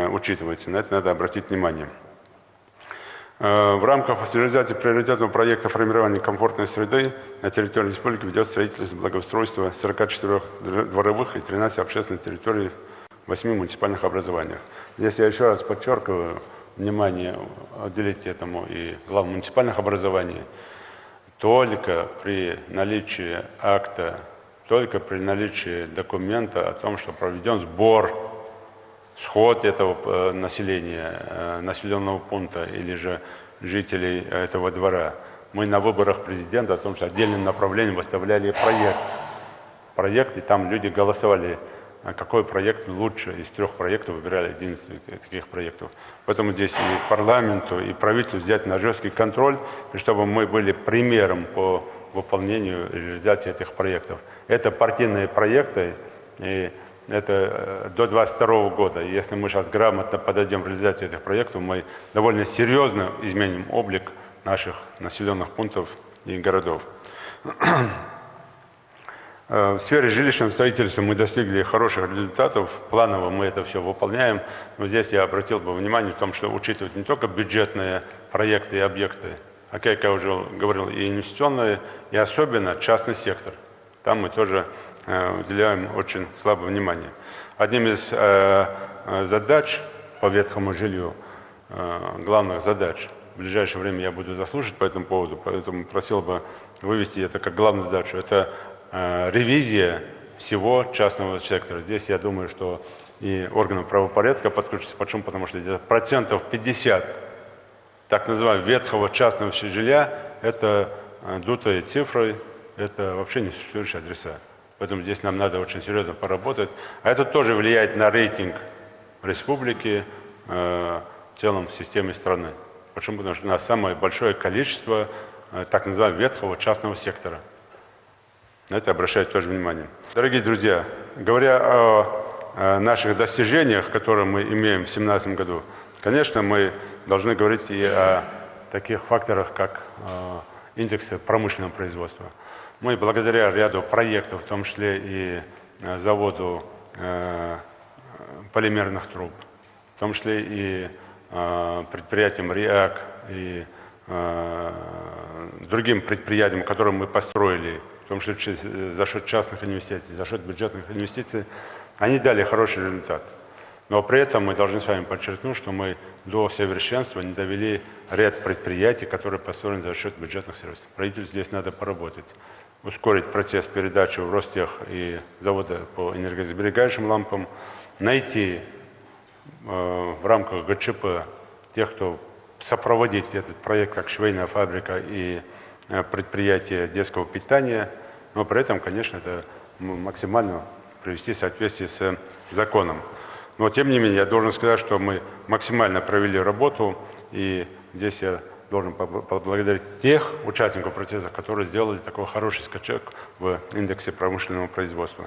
учитывается. На это надо обратить внимание. В рамках реализации приоритетного проекта формирования комфортной среды на территории республики ведет строительство благоустройства 44 дворовых и 13 общественных территорий в 8 муниципальных образованиях. Здесь я еще раз подчеркиваю, внимание уделить этому и главам муниципальных образований. Только при наличии акта, только при наличии документа о том, что проведен сбор, сход этого населения, населенного пункта или же жителей этого двора. Мы на выборах президента о том, что отдельным направлением выставляли проект, и там люди голосовали, какой проект лучше. Из 3 проектов выбирали 11 таких проектов. Поэтому здесь и парламенту, и правительству взять на жесткий контроль, чтобы мы были примером по выполнению и реализации этих проектов. Это партийные проекты, и это до 2022 года. И если мы сейчас грамотно подойдем к реализации этих проектов, мы довольно серьезно изменим облик наших населенных пунктов и городов. В сфере жилищного строительства мы достигли хороших результатов. Планово мы это все выполняем. Но здесь я обратил бы внимание в том, что учитывать не только бюджетные проекты и объекты, а, как я уже говорил, и инвестиционные, и особенно частный сектор. Там мы тоже уделяем очень слабое внимание. Одним из задач по ветхому жилью, главных задач, в ближайшее время я буду заслушать по этому поводу, поэтому просил бы вывести это как главную задачу. Это ревизия всего частного сектора. Здесь я думаю, что и органы правопорядка подключатся. Почему? Потому что где-то 50% так называемого ветхого частного жилья – это дутые цифры, это вообще не существующие адреса. Поэтому здесь нам надо очень серьезно поработать. А это тоже влияет на рейтинг республики, в целом системы страны. Почему? Потому что у нас самое большое количество так называемого ветхого частного сектора. На это обращаю тоже внимание. Дорогие друзья, говоря о наших достижениях, которые мы имеем в 2017 году, конечно, мы должны говорить и о таких факторах, как индексы промышленного производства. Мы благодаря ряду проектов, в том числе и заводу полимерных труб, в том числе и предприятиям РИАК и другим предприятиям, которые мы построили, в том числе за счет частных инвестиций, за счет бюджетных инвестиций, они дали хороший результат. Но при этом мы должны с вами подчеркнуть, что мы до совершенства не довели ряд предприятий, которые построены за счет бюджетных средств. Правительству здесь надо поработать, ускорить процесс передачи в Ростех и завода по энергосберегающим лампам, найти в рамках ГЧП тех, кто сопроводит этот проект, как швейная фабрика и предприятие детского питания, но при этом, конечно, это максимально привести в соответствие с законом. Но, тем не менее, я должен сказать, что мы максимально провели работу, и здесь я должен поблагодарить тех участников процесса, которые сделали такой хороший скачок в индексе промышленного производства.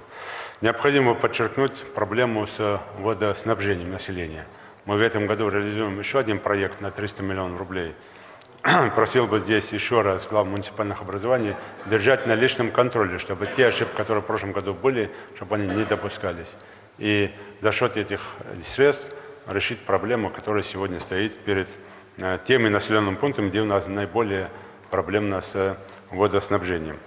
Необходимо подчеркнуть проблему с водоснабжением населения. Мы в этом году реализуем еще один проект на 300 миллионов рублей. Просил бы здесь еще раз глав муниципальных образований держать на личном контроле, чтобы те ошибки, которые в прошлом году были, чтобы они не допускались. И за счет этих средств решить проблему, которая сегодня стоит перед теми населенными пунктами, где у нас наиболее проблемно с водоснабжением.